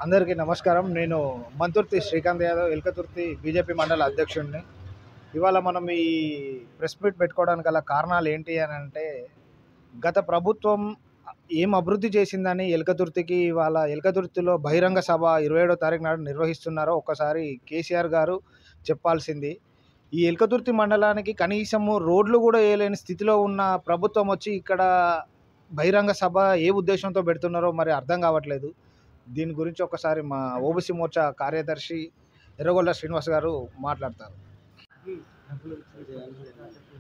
అందరికీ నమస్కారం. నేను మంతుర్తి శ్రీకాంత్ యాదవ్, ఎల్కతుర్తి బీజేపీ మండల అధ్యక్షుడిని. ఇవాళ మనం ఈ ప్రెస్ మీట్ పెట్టుకోవడానికి గల కారణాలు ఏంటి అని అంటే, గత ప్రభుత్వం ఏం అభివృద్ధి చేసిందని ఎల్కతుర్తికి ఇవాళ ఎల్కతుర్తిలో బహిరంగ సభ 27వ తారీఖు నాడు నిర్వహిస్తున్నారో ఒక్కసారి కేసీఆర్ గారు చెప్పాల్సింది. ఈ ఎల్కతుర్తి మండలానికి కనీసము రోడ్లు కూడా వేయలేని స్థితిలో ఉన్న ప్రభుత్వం వచ్చి ఇక్కడ బహిరంగ సభ ఏ ఉద్దేశంతో పెడుతున్నారో మరి అర్థం కావట్లేదు. దీని గురించి ఒకసారి మా ఓబీసీ మోర్చా కార్యదర్శి ఎర్రగొల్ల శ్రీనివాస్ గారు మాట్లాడతారు.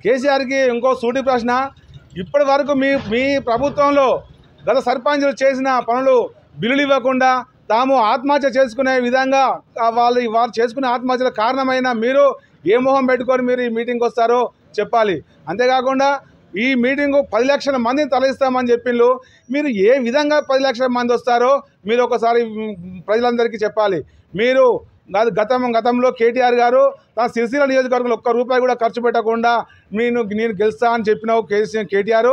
కేసీఆర్కి ఇంకో సూటి ప్రశ్న. ఇప్పటి వరకు మీ ప్రభుత్వంలో గత సర్పంచులు చేసిన పనులు బిల్లులు ఇవ్వకుండా తాము ఆత్మహత్య చేసుకునే విధంగా వారు చేసుకునే ఆత్మహత్యల కారణమైన మీరు ఏ మొహం పెట్టుకొని మీరు ఈ మీటింగ్కి వస్తారో చెప్పాలి. అంతేకాకుండా ఈ మీటింగు 10 లక్షల మందిని తరలిస్తామని చెప్పిండ్రు. మీరు ఏ విధంగా 10 లక్షల మంది వస్తారో మీరు ఒకసారి ప్రజలందరికీ చెప్పాలి. మీరు గతంలో కేటీఆర్ గారు తన సిరిసిల్ల నియోజకవర్గంలో ₹1 కూడా ఖర్చు పెట్టకుండా నేను గెలుస్తా అని చెప్పినావు కేటీఆర్.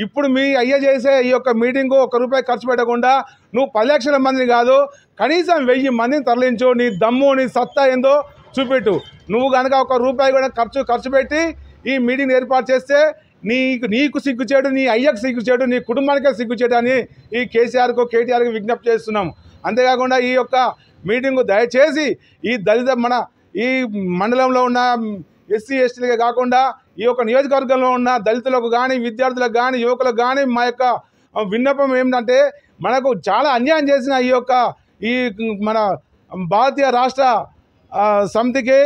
ఇప్పుడు మీ అయ్య చేసే ఈ యొక్క మీటింగు ₹1 ఖర్చు పెట్టకుండా నువ్వు 10 లక్షల మందిని కాదు, కనీసం 1000 మందిని తరలించు. నీ దమ్ము నీ సత్తా ఏందో చూపెట్టు. నువ్వు కనుక ₹1 కూడా ఖర్చు పెట్టి ఈ మీటింగ్ ఏర్పాటు చేస్తే నీకు సిగ్గుచేటు, నీ అయ్యకు సిగ్గుచేటు, నీ కుటుంబానికే సిగ్గుచేటు అని ఈ కేటీఆర్కి విజ్ఞప్తి చేస్తున్నాము. అంతేకాకుండా ఈ యొక్క మీటింగు దయచేసి ఈ ఈ మండలంలో ఉన్న ఎస్సీ ఎస్టీలకే కాకుండా ఈ యొక్క నియోజకవర్గంలో ఉన్న దళితులకు కానీ విద్యార్థులకు కానీ యువకులకు కానీ మా యొక్క విన్నపం ఏమిటంటే, మనకు చాలా అన్యాయం చేసిన ఈ మన భారతీయ రాష్ట్ర సమితికి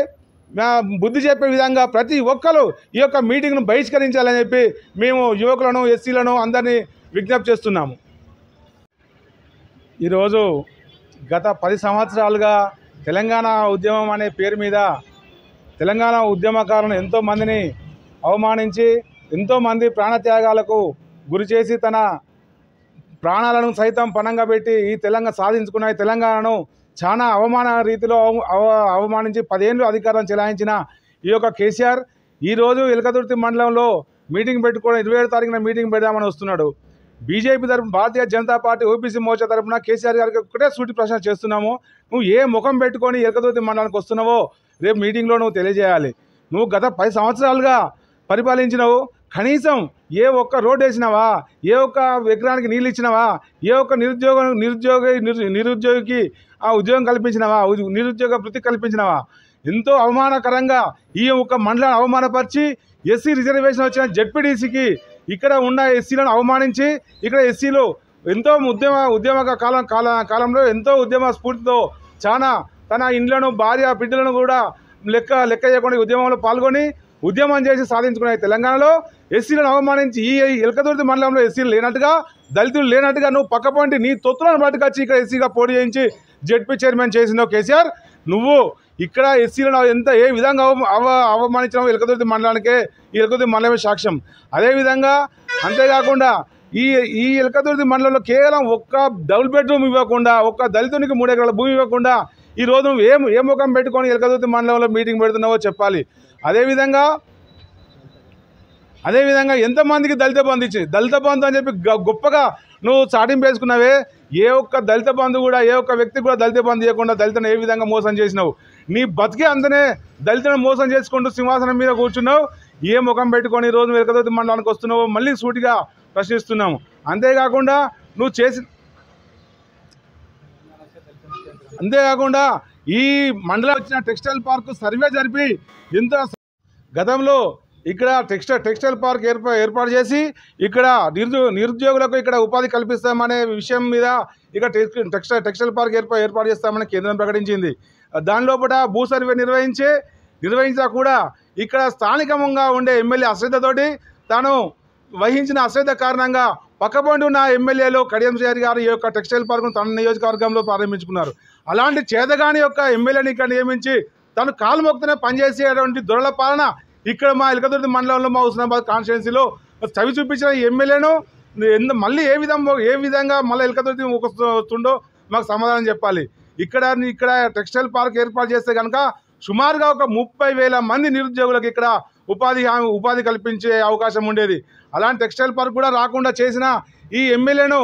బుద్ధి చెప్పే విధంగా ప్రతి ఒక్కరు ఈ యొక్క మీటింగ్ను బహిష్కరించాలని చెప్పి మేము యువకులను ఎస్సీలను అందరినీ విజ్ఞప్తి చేస్తున్నాము. ఈరోజు గత 10 సంవత్సరాలుగా తెలంగాణ ఉద్యమం అనే పేరు మీద తెలంగాణ ఉద్యమకారులను ఎంతోమందిని అవమానించి ఎంతోమంది ప్రాణత్యాగాలకు గురి చేసి తన ప్రాణాలను సైతం పణంగా పెట్టి ఈ సాధించుకున్న ఈ తెలంగాణను చాలా అవమాన రీతిలో అవమానించి 10 ఏళ్ళు అధికారం చెలాయించిన ఈ యొక్క కేసీఆర్ ఈరోజు ఎల్కతుర్తి మండలంలో మీటింగ్ పెట్టుకోవడం 27వ తారీఖున మీటింగ్ పెడదామని వస్తున్నాడు. బీజేపీ తరఫున భారతీయ జనతా పార్టీ ఓబీసీ మోర్చా తరఫున కేసీఆర్ గారికి ఒకటే సూటి ప్రశ్న చేస్తున్నాము. నువ్వు ఏ ముఖం పెట్టుకొని ఎల్కతుర్తి మండలానికి వస్తున్నావో రేపు మీటింగ్లో నువ్వు తెలియజేయాలి. నువ్వు గత 10 సంవత్సరాలుగా పరిపాలించినవు, కనీసం ఏ ఒక్క రోడ్ వేసినావా, ఏ ఒక్క ఎకరానికి నీళ్ళు ఇచ్చినావా, ఏ ఒక్క నిరుద్యోగికి ఉద్యోగం కల్పించినావా, నిరుద్యోగ వృత్తి కల్పించినావా? ఎంతో అవమానకరంగా ఈ ఒక్క మండలాన్ని అవమానపరిచి ఎస్సీ రిజర్వేషన్ వచ్చిన జెడ్పీటీసీకి ఇక్కడ ఉన్న ఎస్సీలను అవమానించి ఇక్కడ ఎస్సీలు ఎంతో ఉద్యమ కాలంలో ఎంతో ఉద్యమ స్ఫూర్తితో చాలా తన ఇండ్లను భార్య బిడ్డలను కూడా లెక్క చేయకుండా ఉద్యమంలో పాల్గొని ఉద్యమం చేసి సాధించుకునే తెలంగాణలో ఎస్సీలను అవమానించి ఈ ఎల్కతుర్తి మండలంలో ఎస్సీలు లేనట్టుగా దళితులు లేనట్టుగా నువ్వు పక్కపొంటి నీ తొత్తులను పట్టుకొచ్చి ఇక్కడ ఎస్సీగా పోటీ చేయించి జెడ్పీ చైర్మన్ చేసినావు కేసీఆర్. నువ్వు ఇక్కడ ఎస్సీలను ఏ విధంగా అవమానించినావు ఎల్కతుర్తి మండలానికే ఈ ఎల్కతుర్తి మండలమే సాక్ష్యం. అదేవిధంగా అంతేకాకుండా ఈ ఎల్కతుర్తి మండలంలో కేవలం ఒక్క డబుల్ బెడ్రూమ్ ఇవ్వకుండా, ఒక్క దళితునికి 3 ఎకరాల భూమి ఇవ్వకుండా ఈరోజు నువ్వు ఏ ముఖం పెట్టుకొని ఎల్కతుర్తి మండలంలో మీటింగ్ పెడుతున్నావో చెప్పాలి. అదేవిధంగా ఎంతమందికి దళిత బంధు ఇచ్చింది, దళిత బంధు అని చెప్పి గొప్పగా నువ్వు చాటింపు వేసుకున్నావే. ఏ ఒక్క దళిత బంధు కూడా ఏ ఒక్క వ్యక్తికి కూడా దళిత బంధు ఇవ్వకుండా దళితను ఏ విధంగా మోసం చేసినావు? నీ బతికే అందనే దళితులను మోసం చేసుకుంటూ సింహాసనం మీద కూర్చున్నావు. ఏ ముఖం పెట్టుకొని ఈరోజు ఎల్కతుర్తి మండలానికి వస్తున్నావు మళ్ళీ సూటిగా ప్రశ్నిస్తున్నాము. అంతేకాకుండా ఈ మండలం వచ్చిన టెక్స్టైల్ పార్కు సర్వే జరిపి ఎంతో గతంలో ఇక్కడ టెక్స్టైల్ పార్క్ ఏర్పాటు చేసి ఇక్కడ నిరుద్యోగులకు ఇక్కడ ఉపాధి కల్పిస్తామనే విషయం మీద ఇక్కడ టెక్స్టైల్ పార్క్ ఏర్పాటు చేస్తామని కేంద్రం ప్రకటించింది. దాని లోపల భూ సర్వే నిర్వహించినా కూడా ఇక్కడ స్థానికంగా ఉండే ఎమ్మెల్యే అశ్రద్ధతోటి తాను వహించిన అశ్రద్ధ కారణంగా పక్కపొంటి ఉన్న ఎమ్మెల్యేలు కడియం శ్రీహరి గారు ఈ యొక్క టెక్స్టైల్ పార్కును తన నియోజకవర్గంలో ప్రారంభించుకున్నారు. అలాంటి చేతగాని యొక్క ఎమ్మెల్యేని ఇక్కడ నియమించి తను కాలు మొక్కుతూనే పనిచేసేటువంటి దొరల పాలన ఇక్కడ మా ఎల్కతుర్తి మండలంలో మా హుస్నాబాద్ కాన్స్టిట్యున్సీలో చవి చూపించిన ఈ ఎమ్మెల్యేను మళ్ళీ ఏ విధంగా మళ్ళీ ఎల్కతుర్తి వస్తుండో మాకు సమాధానం చెప్పాలి. ఇక్కడ టెక్స్టైల్ పార్క్ ఏర్పాటు చేస్తే కనుక సుమారుగా ఒక 30,000 మంది నిరుద్యోగులకు ఇక్కడ ఉపాధి కల్పించే అవకాశం ఉండేది. అలాంటి టెక్స్టైల్ పార్క్ కూడా రాకుండా చేసిన ఈ ఎమ్మెల్యేను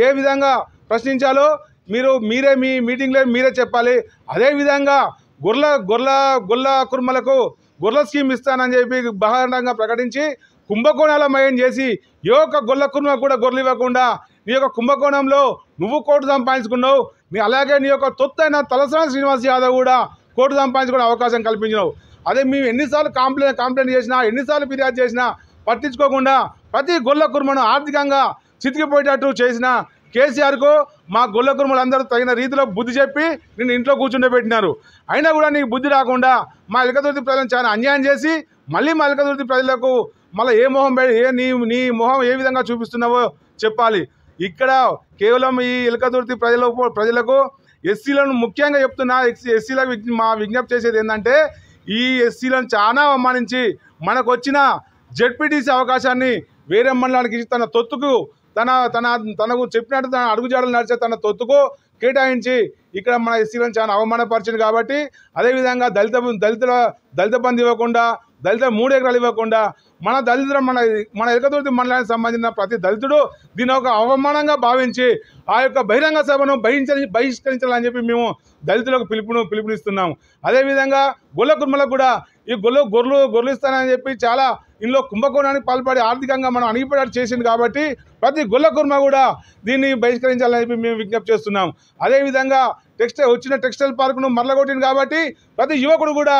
ఏ విధంగా ప్రశ్నించాలో మీరే మీ మీటింగ్లో మీరే చెప్పాలి. అదేవిధంగా గొర్ల కుర్మలకు గొర్రెల స్కీమ్ ఇస్తానని చెప్పి బహిరంగంగా ప్రకటించి కుంభకోణాలమయం చేసి ఏ ఒక్క గొర్రెల కుర్మ కూడా గొర్రెలు ఇవ్వకుండా నీ యొక్క కుంభకోణంలో నువ్వు కోర్టు సంపాదించుకున్నావు. అలాగే నీ యొక్క తొత్తు అయిన తలసాని శ్రీనివాస్ యాదవ్ కూడా కోర్టు సంపాదించుకునే అవకాశం కల్పించినావు. అదే మేము ఎన్నిసార్లు కంప్లైంట్ చేసినా, ఎన్నిసార్లు ఫిర్యాదు చేసినా పట్టించుకోకుండా ప్రతి గొర్రెల కుర్మను ఆర్థికంగా చితికిపోయేటట్టు చేసిన కేసీఆర్కు మా గొర్రెల కుర్మలందరూ తగిన రీతిలో బుద్ధి చెప్పి నిన్ను ఇంట్లో కూర్చుండబెట్టినారు. అయినా కూడా నీకు బుద్ధి రాకుండా మా ఎలకతుర్తి ప్రజలను చాలా అన్యాయం చేసి మళ్ళీ మా ఎలకతుర్తి ప్రజలకు మళ్ళీ ఏ మొహం నీ మొహం ఏ విధంగా చూపిస్తున్నావో చెప్పాలి. ఇక్కడ కేవలం ఈ ఎలకతుర్తి ప్రజలకు ఎస్సీలను ముఖ్యంగా చెప్తున్నా, ఎస్సీలకు మా విజ్ఞప్తి చేసేది ఏంటంటే ఈ ఎస్సీలను చాలా అవమానించి మనకు వచ్చిన జెడ్పీటీసీ అవకాశాన్ని వేరే మండలానికి ఇచ్చి తన తొత్తుకు తనకు చెప్పినట్టు తన అడుగుజాడలు నడిచే తన తొత్తుకు కేటాయించి ఇక్కడ మన ఎస్సీలను చాలా అవమానపరిచింది. కాబట్టి అదేవిధంగా దళిత బంధు ఇవ్వకుండా, దళిత 3 ఎకరాలు ఇవ్వకుండా మన ఎలకతుర్తి మండలానికి సంబంధించిన ప్రతి దళితుడు దీని ఒక అవమానంగా భావించి ఆ యొక్క బహిరంగ సభను బహిష్కరించాలని చెప్పి మేము దళితులకు పిలుపునిస్తున్నాము. అదేవిధంగా గొర్రెల కుర్మలకు కూడా ఈ గొర్రెలు ఇస్తానని చెప్పి చాలా ఇందులో కుంభకోణానికి పాల్పడి ఆర్థికంగా మనం అణిగిపడేట్టు చేసింది. కాబట్టి ప్రతి గొర్రెల కుర్మ కూడా దీన్ని బహిష్కరించాలని చెప్పి మేము విజ్ఞప్తి చేస్తున్నాం. అదేవిధంగా వచ్చిన టెక్స్టైల్ పార్కును మరలగొట్టింది కాబట్టి ప్రతి యువకుడు కూడా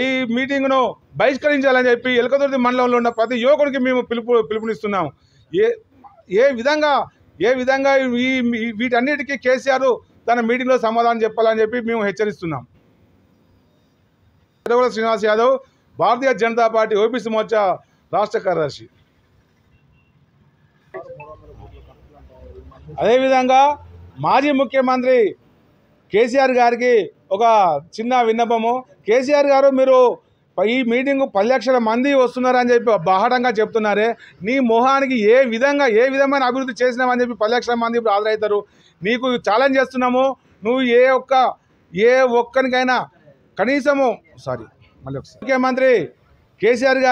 ఈ మీటింగ్ను బహిష్కరించాలని చెప్పి ఎలకతుర్తి మండలంలో ఉన్న ప్రతి యువకుడికి మేము పిలుపునిస్తున్నాము. ఏ విధంగా వీటన్నిటికీ కేసీఆర్ తన మీటింగ్లో సమాధానం చెప్పాలని చెప్పి మేము హెచ్చరిస్తున్నాం. శ్రీనివాస్ యాదవ్, భారతీయ జనతా పార్టీ ఓబీసీ మోర్చా రాష్ట్ర కార్యదర్శి. అదేవిధంగా మాజీ ముఖ్యమంత్రి కేసీఆర్ గారికి ఒక చిన్న విన్నపము. కేసీఆర్ గారు, మీరు ఈ మీటింగు 10 లక్షల మంది వస్తున్నారని చెప్పి బాహటంగా చెప్తున్నారే, నీ మొహానికి ఏ విధమైన అభివృద్ధి చేసినామని చెప్పి 10 లక్షల మంది ఇప్పుడు హాజరవుతారు. నీకు ఛాలెంజ్ చేస్తున్నాము. నువ్వు ఏ ఒక్కరికైనా కనీసము ముఖ్యమంత్రి కేసీఆర్ గారి